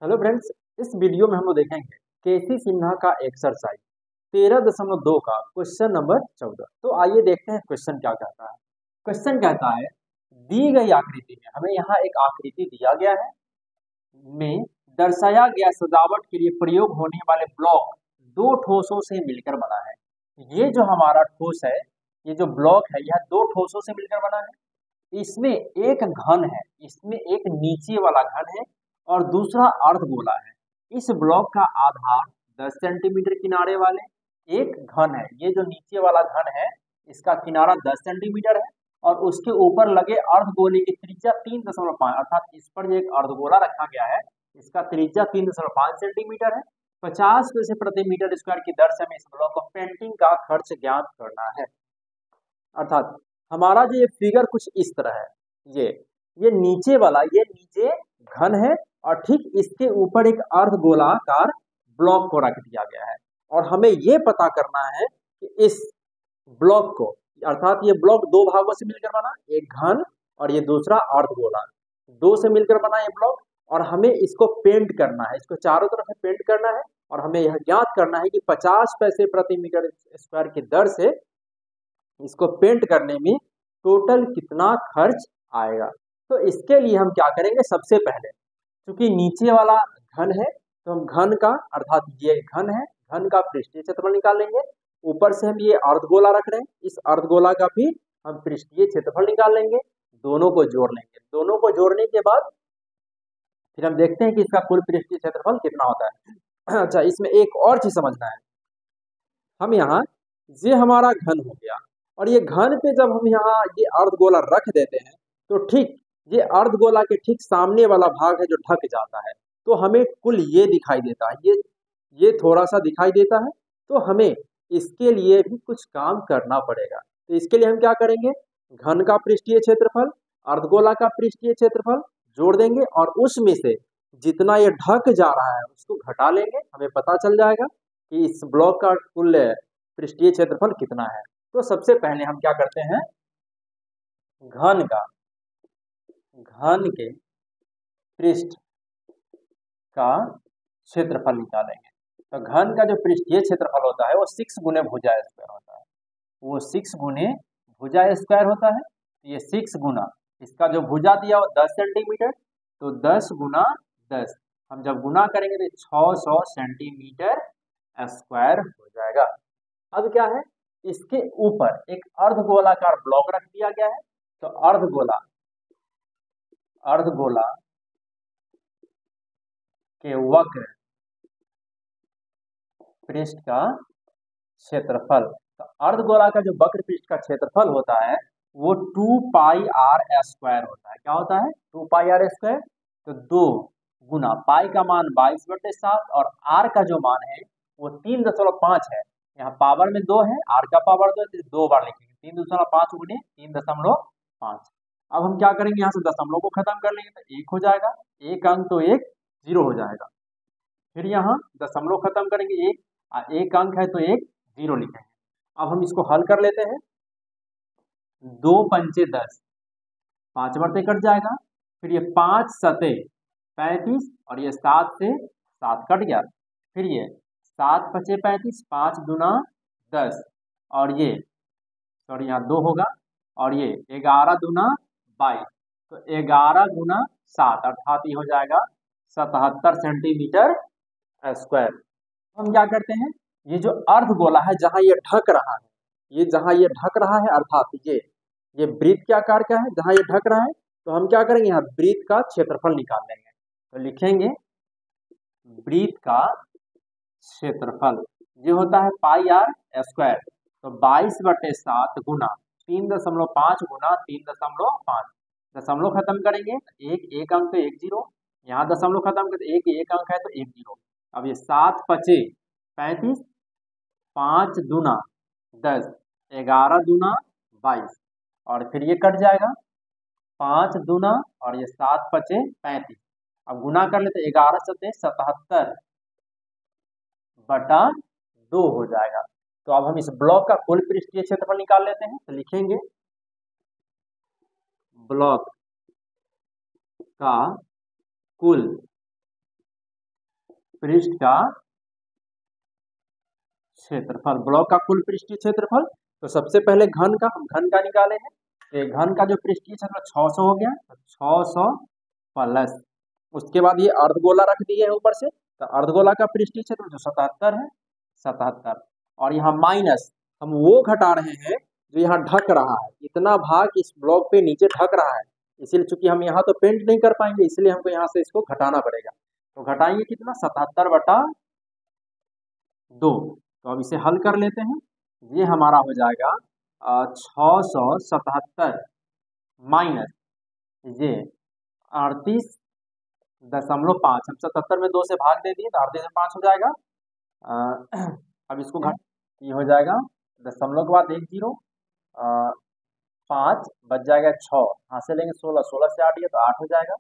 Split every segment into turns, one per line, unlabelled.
Hello friends. इस video में हम लोग देखेंगे केसी सिन्हा का एक्सरसाइज 13.2 का क्वेश्चन नंबर 14। तो आइए देखते हैं क्वेश्चन क्या कहता है। क्वेश्चन कहता है दी गई आकृति में हमें यहाँ एक आकृति दिया गया है में दर्शाया गया सजावट के लिए प्रयोग होने वाले ब्लॉक दो ठोसों से मिलकर बना है। ये जो हमारा ठोस है, ये जो ब्लॉक है, यह दो ठोसों से मिलकर बना है। इसमें एक घन है, इसमें एक नीचे वाला घन है और दूसरा अर्धगोला है। इस ब्लॉक का आधार 10 सेंटीमीटर किनारे वाले एक घन है। ये जो नीचे वाला घन है, इसका किनारा 10 सेंटीमीटर है और उसके ऊपर लगे अर्धगोले की त्रिज्या 3.5, अर्थात इस पर जो एक अर्धगोला रखा गया है, इसका त्रिज्या 3.5 सेंटीमीटर है। 50 पैसे प्रति मीटर स्क्वायर की दर से हमें इस ब्लॉक को पेंटिंग का खर्च ज्ञात करना है। अर्थात हमारा जो ये फिगर कुछ इस तरह है। ये नीचे वाला, ये नीचे घन है और ठीक इसके ऊपर एक अर्धगोलाकार ब्लॉक को रख दिया गया है और हमें ये पता करना है कि इस ब्लॉक को, अर्थात ये ब्लॉक दो भागों से मिलकर बना, एक घन और ये दूसरा अर्धगोला, दो से मिलकर बना ये ब्लॉक, और हमें इसको पेंट करना है, इसको चारों तरफ से पेंट करना है और हमें यह ज्ञात करना है कि 50 पैसे प्रति मीटर स्क्वायर की दर से इसको पेंट करने में टोटल कितना खर्च आएगा। तो इसके लिए हम क्या करेंगे, सबसे पहले क्योंकि नीचे वाला घन है तो हम घन का, अर्थात ये घन है, घन का पृष्ठीय क्षेत्रफल निकालेंगे। ऊपर से हम ये अर्धगोला रख रहे हैं, इस अर्धगोला का भी हम पृष्ठीय क्षेत्रफल निकाल लेंगे, दोनों को जोड़ लेंगे। दोनों को जोड़ने के बाद फिर हम देखते हैं कि इसका कुल पृष्ठीय क्षेत्रफल कितना होता है। अच्छा, इसमें एक और चीज समझना है। हम यहाँ, ये हमारा घन हो गया और ये घन पे जब हम यहाँ ये अर्धगोला रख देते हैं तो ठीक ये अर्धगोला के ठीक सामने वाला भाग है जो ढक जाता है, तो हमें कुल ये दिखाई देता है, ये थोड़ा सा दिखाई देता है। तो हमें इसके लिए भी कुछ काम करना पड़ेगा। तो इसके लिए हम क्या करेंगे, घन का पृष्ठीय क्षेत्रफल, अर्धगोला का पृष्ठीय क्षेत्रफल जोड़ देंगे और उसमें से जितना ये ढक जा रहा है उसको घटा लेंगे। हमें पता चल जाएगा कि इस ब्लॉक का कुल पृष्ठीय क्षेत्रफल कितना है। तो सबसे पहले हम क्या करते हैं, घन के पृष्ठ का क्षेत्रफल निकालेंगे। तो घन का जो पृष्ठीय क्षेत्रफल होता है वो 6 गुने भुजा स्क्वायर होता है, वो 6 गुने भुजा स्क्वायर होता है। ये 6 गुना इसका जो भुजा दिया वो 10 सेंटीमीटर, तो 10 गुना 10 हम जब गुना करेंगे तो 600 सेंटीमीटर स्क्वायर हो जाएगा। अब क्या है, इसके ऊपर एक अर्धगोलाकार ब्लॉक रख दिया गया है। तो अर्धगोला के वक्र पृष्ठ का क्षेत्रफल, तो अर्धगोला का जो वक्र पृष्ठ का क्षेत्रफल होता है वो 2 पाई आर स्क्वायर होता है। क्या होता है, 2 पाई आर स्क्वायर। तो 2 गुना पाई का मान 22/7 और आर का जो मान है वो 3.5 है। यहाँ पावर में 2 है, आर का पावर 2 है, तो 2 बार लिखेंगे, 3.5 गुने 3.5। अब हम क्या करेंगे, यहाँ से दशमलव को खत्म कर लेंगे तो 1 हो जाएगा, एक अंक तो 1 0 हो जाएगा। फिर यहाँ दशमलव खत्म करेंगे, एक अंक है तो 1 0 लिखेंगे। अब हम इसको हल कर लेते हैं, 2 पंचे 10, 5 बरते कट जाएगा। फिर ये 5 सते 35 और ये 7 से 7 कट गया। फिर ये 7 पचे 35, 5 दूना 10 और ये सॉरी यहाँ 2 होगा और ये 11 दूना 22, तो 11 गुना 7 अर्थात ये हो जाएगा 77 सेंटीमीटर स्क्वायर। हम क्या करते हैं, ये जो अर्धगोला है जहां ये ढक रहा है, ये जहां ये ढक रहा है, अर्थात ये वृत्त के आकार का है जहां ये ढक रहा है, तो हम क्या करेंगे, यहाँ वृत्त का क्षेत्रफल निकाल लेंगे। तो लिखेंगे वृत्त का क्षेत्रफल ये होता है पाई आर स्क्वायर। तो 22/7 गुना 3.5 गुना 3.5, दशमलव खत्म करेंगे, एक अंक तो 1 0, यहाँ दशमलव खत्म करते एक अंक है तो 1 0। अब ये 7 पचे 35, 5 दूना 10, 11 दूना 22 और फिर ये कट जाएगा, 5 दूना और ये 7 पचे 35। अब गुना कर लेते, 11 सते 77 बटा 2 हो जाएगा। तो अब हम इस ब्लॉक का कुल पृष्ठीय क्षेत्रफल निकाल लेते हैं। तो लिखेंगे ब्लॉक का कुल पृष्ठ का क्षेत्रफल, ब्लॉक का कुल पृष्ठीय क्षेत्रफल। तो सबसे पहले घन का, हम घन का निकाले हैं, तो घन का जो पृष्ठीय क्षेत्रफल 600 हो गया, तो 600 प्लस, उसके बाद ये अर्धगोला रख दिए है ऊपर से, तो अर्धगोला का पृष्ठीय क्षेत्रफल जो 77 है, 77, और यहाँ माइनस हम वो घटा रहे हैं जो यहाँ ढक रहा है, इतना भाग इस ब्लॉक पे नीचे ढक रहा है, इसीलिए चूंकि हम यहाँ तो पेंट नहीं कर पाएंगे, इसलिए हमको यहाँ से इसको घटाना पड़ेगा। तो घटाएंगे कितना, 77/2। तो अब इसे हल कर लेते हैं, ये हमारा हो जाएगा 677 माइनस ये 38.5, हम 77 में 2 से भाग दे दिए तो 38/5 हो जाएगा। अब इसको घट, ये हो जाएगा दशमलव के बाद 10, 5 बच जाएगा 6, यहाँ से लेंगे 16, 16 से 8 गया तो 8 हो जाएगा,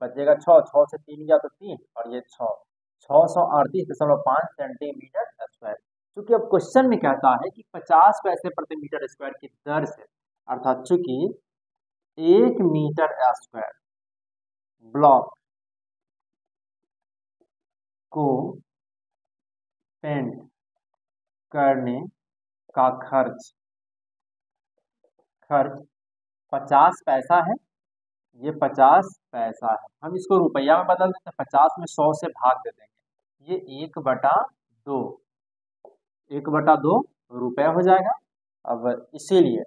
बचेगा 6, 6 से 3 गया तो 3, और ये 638.5 सेंटीमीटर स्क्वायर। चूंकि अब क्वेश्चन में कहता है कि 50 पैसे प्रति मीटर स्क्वायर की दर से, अर्थात चूंकि 1 मीटर स्क्वायर ब्लॉक को पेंट करने का खर्च 50 पैसा है, ये 50 पैसा है, हम इसको रुपया में बदल देते हैं, 50 में 100 से भाग दे देंगे, ये 1/2 रुपया हो जाएगा। अब इसीलिए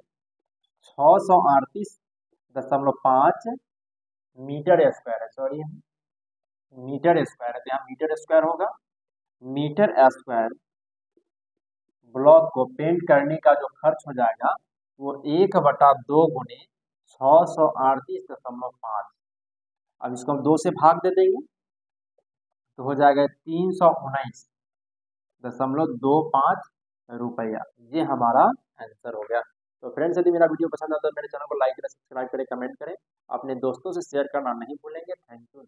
638.5 मीटर स्क्वायर है, सॉरी मीटर स्क्वायर है, तो यहाँ मीटर स्क्वायर होगा, मीटर स्क्वायर ब्लॉक को पेंट करने का जो खर्च हो जाएगा वो 1/2 गुने 638.5। अब इसको हम 2 से भाग दे देंगे तो हो जाएगा 319.25 रुपया, ये हमारा आंसर हो गया। तो फ्रेंड्स, यदि मेरा वीडियो पसंद आता है तो मेरे चैनल को लाइक करें, सब्सक्राइब करें, कमेंट करें, अपने दोस्तों से शेयर करना नहीं भूलेंगे। Thank you.